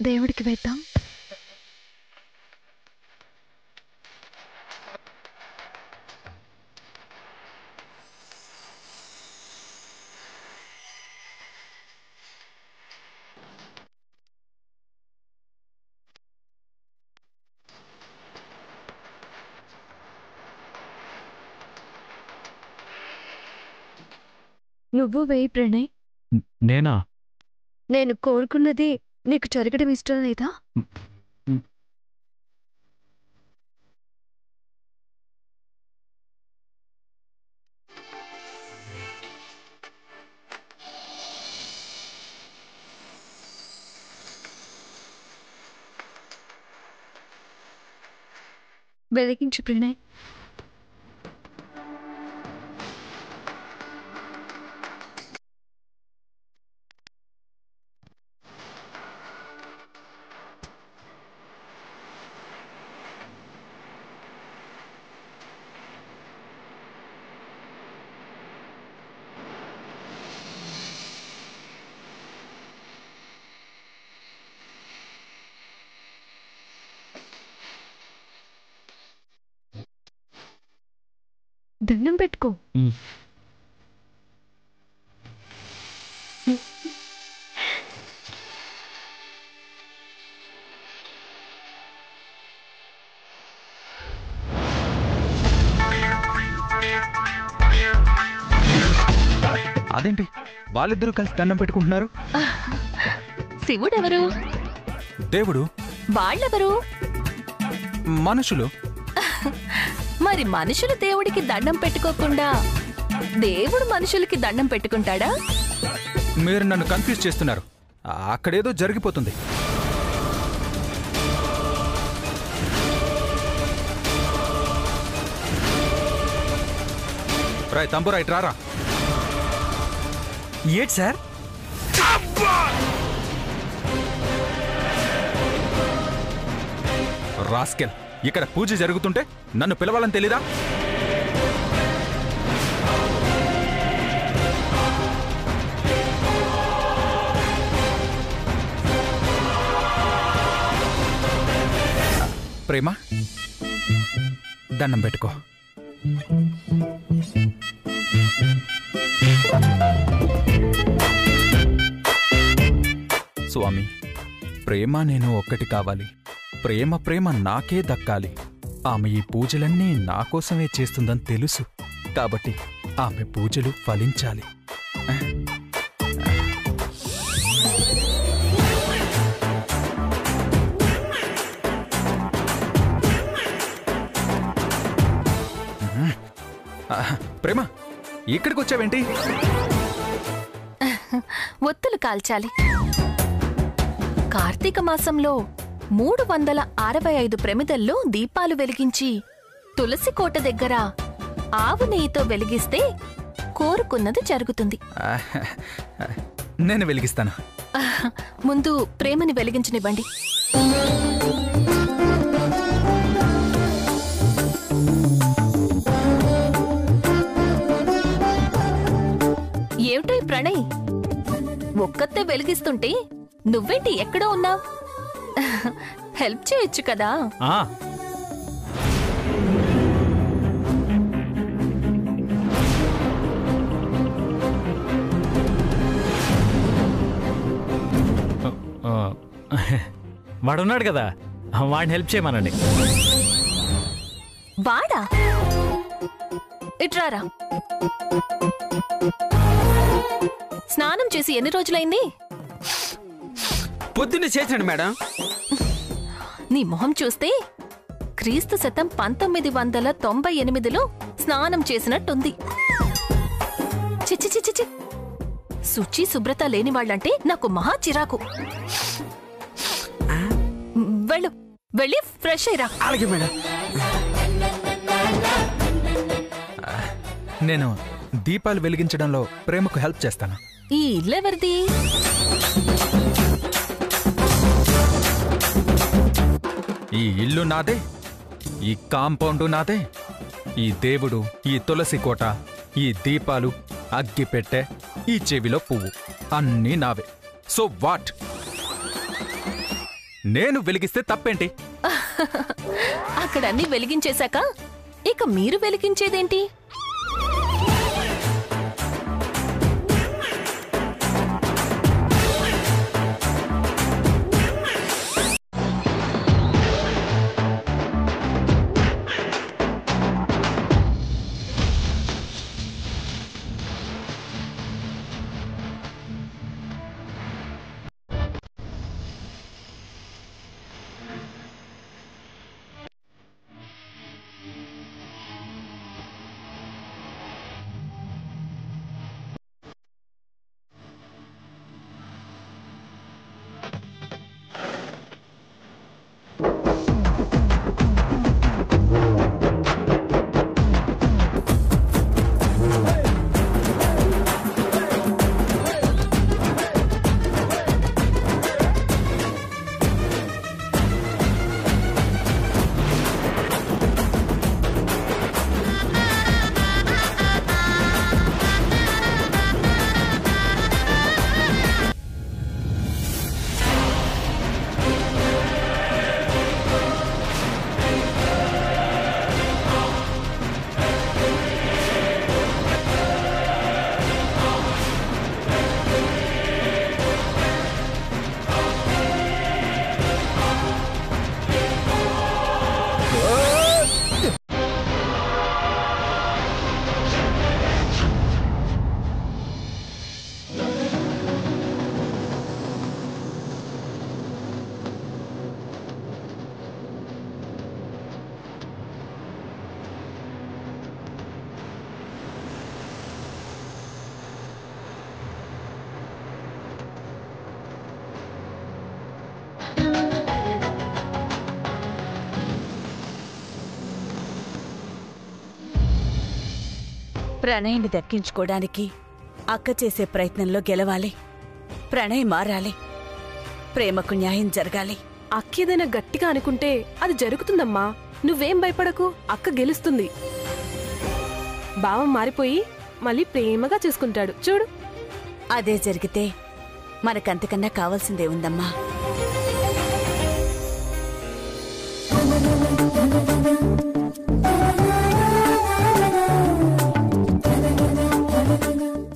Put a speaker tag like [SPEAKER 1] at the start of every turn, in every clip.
[SPEAKER 1] దేవుడికి వేద్దాం. నువ్వు వేయి ప్రణయ్.
[SPEAKER 2] నేనా?
[SPEAKER 1] నేను కోరుకున్నది నీకు జరగడం ఇష్టం లేదా? వెలిగించు ప్రణయ్. దండం పెట్టుకో.
[SPEAKER 2] అదేంటి వాళ్ళిద్దరూ కలిసి దండం పెట్టుకుంటున్నారు?
[SPEAKER 3] శివుడెవరు?
[SPEAKER 2] దేవుడు.
[SPEAKER 3] వాళ్ళెవరు?
[SPEAKER 2] మనుషులు.
[SPEAKER 3] మరి మనుషులు దేవుడికి దండం పెట్టుకోకుండా దేవుడు మనుషులకి దండం పెట్టుకుంటాడా?
[SPEAKER 2] మీరు నన్ను కన్ఫ్యూజ్ చేస్తున్నారు. అక్కడేదో జరిగిపోతుంది. రాయ్ తంబు రైట్ రారా.
[SPEAKER 4] ఏంటి సార్?
[SPEAKER 2] రాస్కెల్, ఇక్కడ పూజ జరుగుతుంటే నన్ను పిలవాలని తెలీదా? ప్రేమ, దండం పెట్టుకో. స్వామి, ప్రేమ నేను ఒక్కటి కావాలి. ప్రేమ ప్రేమ నాకే దక్కాలి. ఆమె ఈ పూజలన్నీ నా కోసమే చేస్తుందని తెలుసు. కాబట్టి ఆమె పూజలు ఫలించాలి. ప్రేమ, ఇక్కడికి వచ్చావేంటి?
[SPEAKER 3] ఒత్తులు కాల్చాలి. కార్తీక మాసంలో 365 ప్రమిదల్లో దీపాలు వెలిగించి తులసి కోట దగ్గర ఆవు నెయ్యితో వెలిగిస్తే కోరుకున్నది జరుగుతుంది.
[SPEAKER 2] నేను వెలిగిస్తాను.
[SPEAKER 3] ముందు ప్రేమని వెలిగించనివ్వండి. ఏమిటో ప్రణయ్, ఒక్కతే వెలిగిస్తుంటే నువ్వేంటి ఎక్కడో ఉన్నావ్? హెల్ప్ చేయొచ్చు కదా.
[SPEAKER 4] వాడున్నాడు కదా, వాడిని హెల్ప్ చేయమనండి.
[SPEAKER 3] వాడా? ఇట్రారా. స్నానం చేసి ఎన్ని రోజులైంది?
[SPEAKER 5] పొద్దున్నే చేశాను మేడం.
[SPEAKER 3] నీ మొహం చూస్తే క్రీస్తు శకం 1998లో స్నానం చేసినట్టుంది. చిచ్చి చిచ్చి చి, శుచి శుభ్రత లేని వాళ్ళంటే నాకు మహా చిరాకు. వెళ్ళు, వెళ్ళి ఫ్రెష్ అయ్యరా.
[SPEAKER 5] అలాగే మేడం.
[SPEAKER 2] నేను దీపాలు వెలిగించడంలో ప్రేమకు హెల్ప్ చేస్తాను.
[SPEAKER 3] ఈ ఇల్లెవరిది?
[SPEAKER 2] ఈ ఇల్లు నాదే, ఈ కాంపౌండు నాదే, ఈ దేవుడు, ఈ తులసి కోట, ఈ దీపాలు, అగ్గి పెట్టె, ఈ చెవిలో పువ్వు అన్నీ నావే. So what? నేను వెలిగిస్తే తప్పేంటి?
[SPEAKER 3] అక్కడన్నీ వెలిగించేశాక ఇక మీరు వెలిగించేదేంటి?
[SPEAKER 5] ప్రణయ్ని దక్కించుకోవడానికి అక్క చేసే ప్రయత్నంలో గెలవాలి. ప్రణయ్ మారాలి. ప్రేమకు న్యాయం జరగాలి.
[SPEAKER 6] అక్కేదైనా గట్టిగా అనుకుంటే అది జరుగుతుందమ్మా. నువ్వేం భయపడకు, అక్క గెలుస్తుంది. భావం మారిపోయి మళ్ళీ ప్రేమగా చూసుకుంటాడు చూడు.
[SPEAKER 5] అదే జరిగితే మనకంతకన్నా కావాల్సిందే ఉందమ్మా.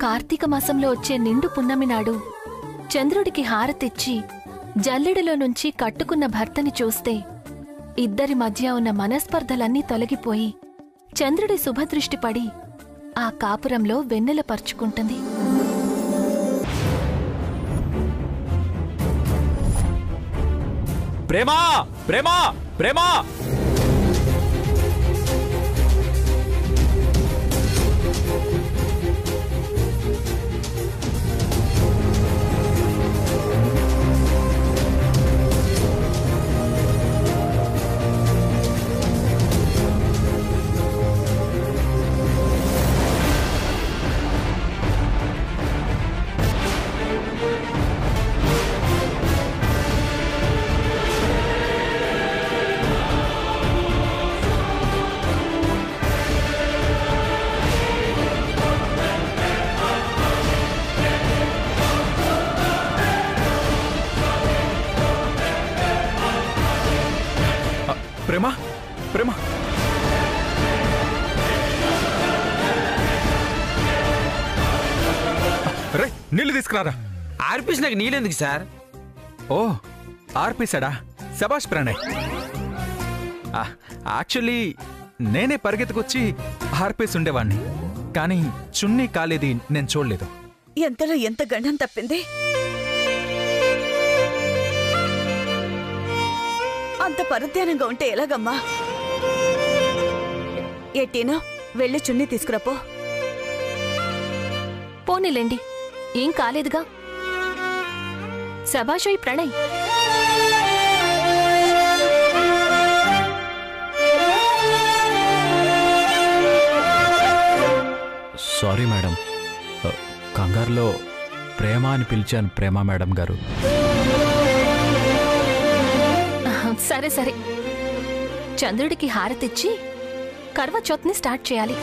[SPEAKER 3] కార్తీక మాసంలో వచ్చే నిండు పున్నమి నాడు చంద్రుడికి హారతిచ్చి జల్లెడలో నుంచి కట్టుకున్న భర్తని చూస్తే ఇద్దరి మధ్య ఉన్న మనస్పర్ధలన్నీ తొలగిపోయి చంద్రుడి శుభదృష్టి పడి ఆ కాపురంలో వెన్నెల పరుచుకుంటుంది.
[SPEAKER 4] ప్రేమా ప్రేమా ప్రేమా
[SPEAKER 2] ప్రేమ ప్రేమ రే నీళ్ళు తీసుకురారా.
[SPEAKER 7] ఆర్పిస్ నాకు నీళ్ళెందుకు సార్?
[SPEAKER 2] ఓ ఆర్పేశాడా? శబాష్ ప్రణయ్. యాక్చువల్లీ నేనే పరిగెత్తుకొచ్చి ఆర్పేసి ఉండేవాణ్ణి, కానీ చున్నీ కాలేది నేను చూడలేదు.
[SPEAKER 5] ఎంతలో ఎంత గండం తప్పింది. అంత పరధ్యానంగా ఉంటే ఎలాగమ్మా? ఏటీనా వెళ్ళి చున్నీ తీసుకురాపో.
[SPEAKER 3] పోనీలేండి, ఏం కాలేదుగా. శభాషోయ్ ప్రణయ్.
[SPEAKER 4] సారీ మేడం, కంగారులో ప్రేమ అని పిలిచాను. ప్రేమ మేడం గారు.
[SPEAKER 3] సరే సరే, చంద్రుడికి హారతిచ్చి కర్వ చౌత్ని స్టార్ట్ చేయాలి.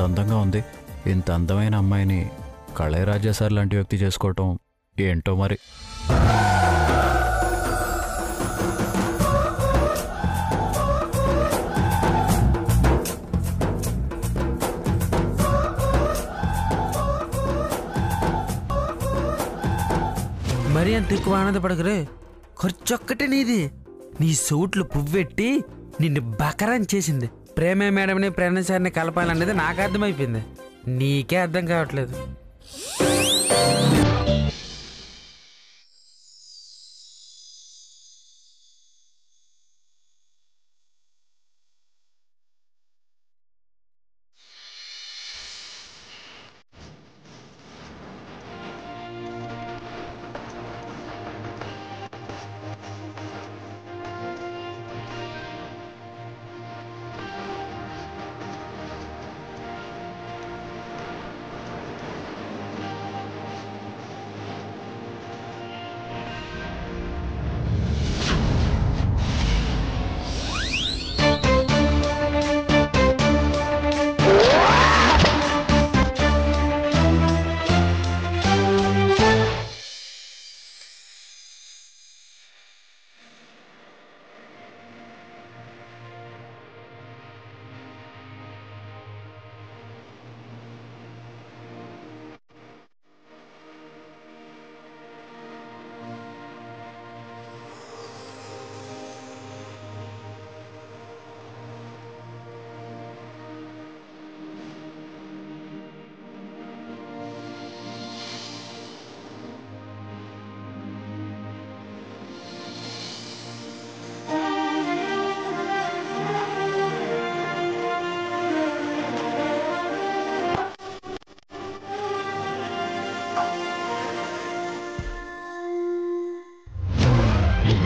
[SPEAKER 4] అందంగా ఉంది. ఇంత అందమైన అమ్మాయిని కళైరాజా సార్ లాంటి వ్యక్తి చేసుకోవటం ఏంటో మరి.
[SPEAKER 7] మరీ అంత ఎక్కువ ఆనందపడకరే. ఖర్చు ఒక్కటే నీది. నీ సూట్లు పువ్వెట్టి నిన్ను బకరం చేసింది. ప్రేమే మేడంని ప్రేమ సార్ని కలపాలనేది నాకు అర్థమైపోయింది, నీకే అర్థం కావట్లేదు.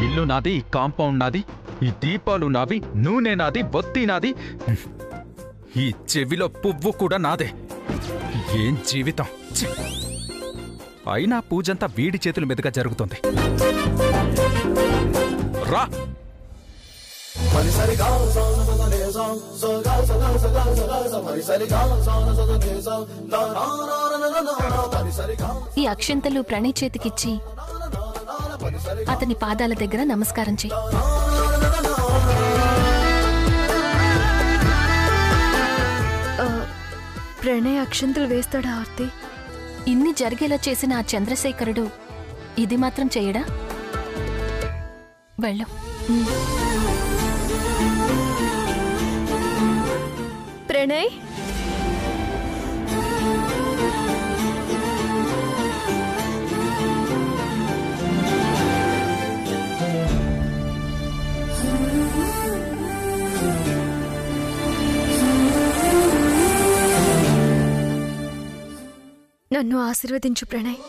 [SPEAKER 2] ఇల్లు నాది, ఈ కాంపౌండ్ నాది, ఈ దీపాలు నావి, నూనె నాది, బొత్తి నాది, ఈ చెవిలో పువ్వు కూడా నాదే. ఏం జీవితం! ఛీ! అయినా పూజంతా వీడి చేతుల మీదుగా జరుగుతుంది. రా!
[SPEAKER 3] ఈ అక్షంతలు ప్రణయ్ చేతికిచ్చి అతని పాదాల దగ్గర నమస్కారం చెయ్యి.
[SPEAKER 1] ప్రణయ్ అక్షంతలు వేస్తాడా ఆర్తి?
[SPEAKER 3] ఇన్ని జరిగేలా చేసిన ఆ చంద్రశేఖరుడు ఇది మాత్రం చెయ్యడా? వెళ్ళు.
[SPEAKER 1] ప్రణయ్, నన్ను ఆశీర్వదించు ప్రణయ్.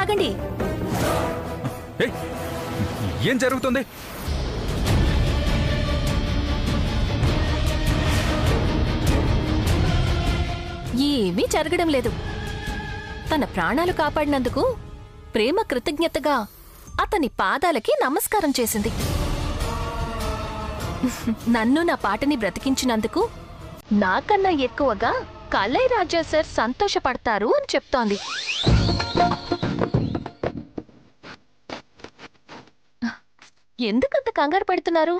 [SPEAKER 3] ఆగండి.
[SPEAKER 2] ఏం జరుగుతుంది?
[SPEAKER 3] ఏమీ జరగడం లేదు. తన ప్రాణాలు కాపాడినందుకు ప్రేమ కృతజ్ఞతగా అతని పాదాలకి నమస్కారం చేసింది. నన్ను నా పాటని బ్రతికించినందుకు నాకన్నా ఎక్కువగా కళైరాజా సార్ సంతోషపడతారు అని చెప్తోంది. ఎందుకంత కంగారు పడుతున్నారు?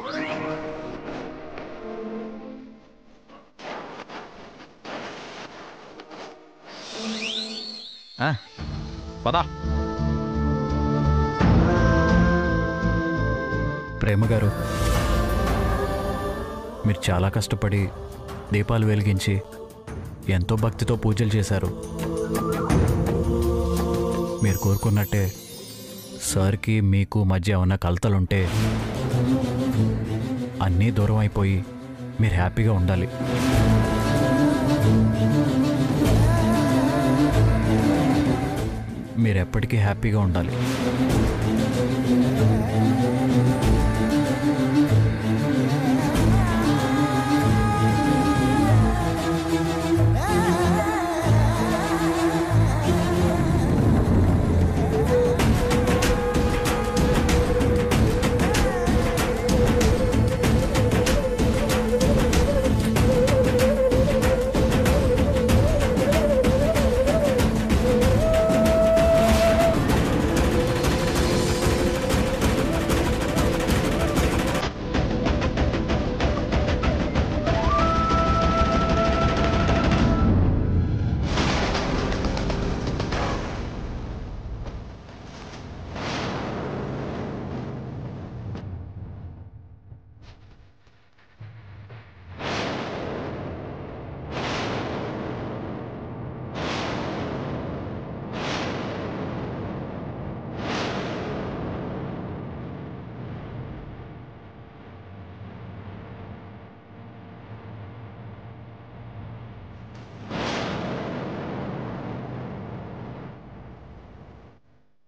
[SPEAKER 2] పదా.
[SPEAKER 4] ప్రేమ గారు, మీరు చాలా కష్టపడి దీపాలు వెలిగించి ఎంతో భక్తితో పూజలు చేశారు. మీరు కోరుకున్నట్టే సార్కి మీకు మధ్య ఉన్న కలతలుంటే అన్నీ దూరం అయిపోయి మీరు హ్యాపీగా ఉండాలి. మీరు ఎప్పటికీ హ్యాపీగా ఉండాలి.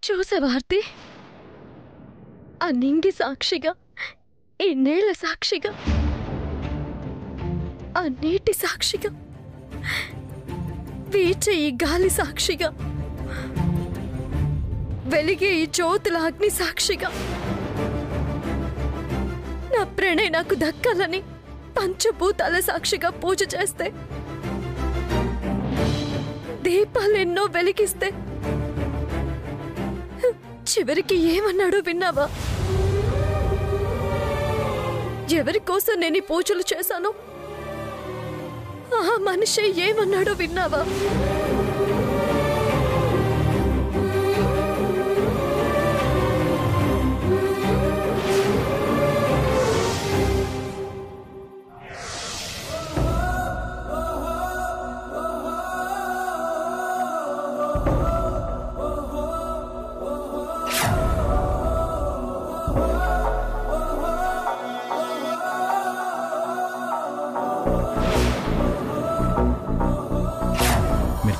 [SPEAKER 1] చూసావా ఆర్తి? ఆ నింగి సాక్షిగా, ఈ నేల సాక్షిగా, ఆ నీటి సాక్షిగా, వీచే ఈ గాలి సాక్షిగా, వెలిగే ఈ జ్యోతుల అగ్ని సాక్షిగా నా ప్రణయ్ నాకు దక్కాలని పంచభూతాల సాక్షిగా పూజ చేస్తే, దీపాలెన్నో వెలిగిస్తే చివరికి ఏమన్నాడో విన్నావా? ఎవరి కోసం నేను ఈ పూజలు చేశాను ఆ మనిషి ఏమన్నాడో విన్నావా?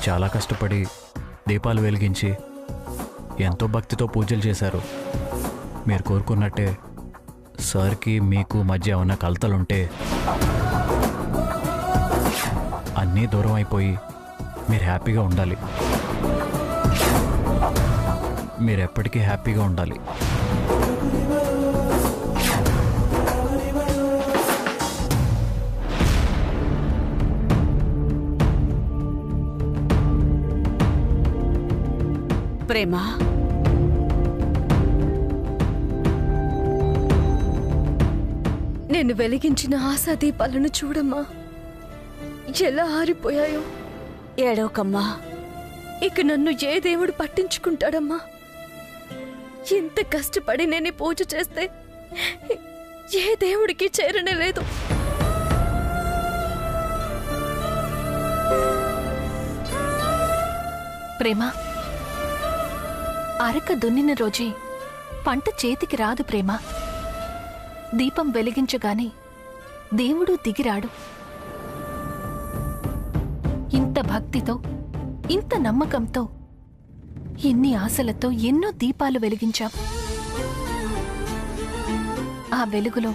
[SPEAKER 4] చాలా కష్టపడి దీపాలు వెలిగించి ఎంతో భక్తితో పూజలు చేశారు. మీరు కోరుకున్నట్టే సార్కి మీకు మధ్య ఉన్న కలతలుంటే అన్నీ దూరం అయిపోయి మీరు హ్యాపీగా ఉండాలి. మీరు ఎప్పటికీ హ్యాపీగా ఉండాలి.
[SPEAKER 5] ప్రేమ,
[SPEAKER 1] నేను వెలిగించిన ఆశా దీపాలను చూడమ్మా, ఎలా ఆరిపోయాయో.
[SPEAKER 5] ఏడవకమ్మా.
[SPEAKER 1] ఇక నన్ను ఏ దేవుడు పట్టించుకుంటాడమ్మా? ఇంత కష్టపడి నేను పూజ చేస్తే ఏ దేవుడికి చేరనే లేదు.
[SPEAKER 3] ప్రేమ, అరక దున్నిన రోజే పంట చేతికి రాదు ప్రేమ. దీపం వెలిగించగానే దేవుడు దిగిరాడు. ఇంత భక్తితో, ఇంత నమ్మకంతో, ఎన్ని ఆశలతో ఎన్నో దీపాలు వెలిగించాం. ఆ వెలుగులో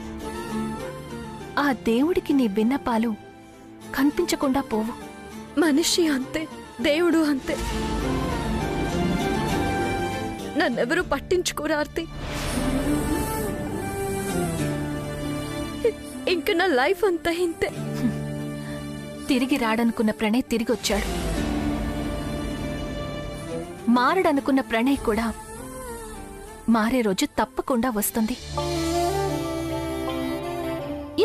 [SPEAKER 3] ఆ దేవుడికి నీ విన్నపాలు కనిపించకుండా పోవు.
[SPEAKER 1] మనిషి అంతే, దేవుడు అంతే. నన్నెవరూ పట్టించుకోరు ఆర్తి. ఇంక నా లైఫ్ అంతా ఇంతే.
[SPEAKER 3] తిరిగి రాడనుకున్న ప్రణయ్ తిరిగొచ్చాడు. మారడనుకున్న ప్రణయ్ కూడా మారే రోజు తప్పకుండా వస్తుంది.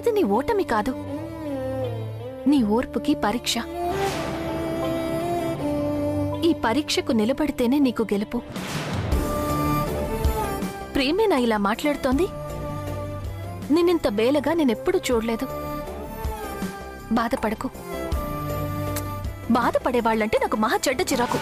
[SPEAKER 3] ఇది నీ ఓటమి కాదు, నీ ఓర్పుకి పరీక్ష. ఈ పరీక్షకు నిలబడితేనే నీకు గెలుపు. ప్రేమేనా ఇలా మాట్లాడుతోంది? నిన్నింత బేలగా నేనెప్పుడూ చూడలేదు. బాధపడకు. బాధపడేవాళ్లంటే నాకు మహా చెడ్డ చిరాకు.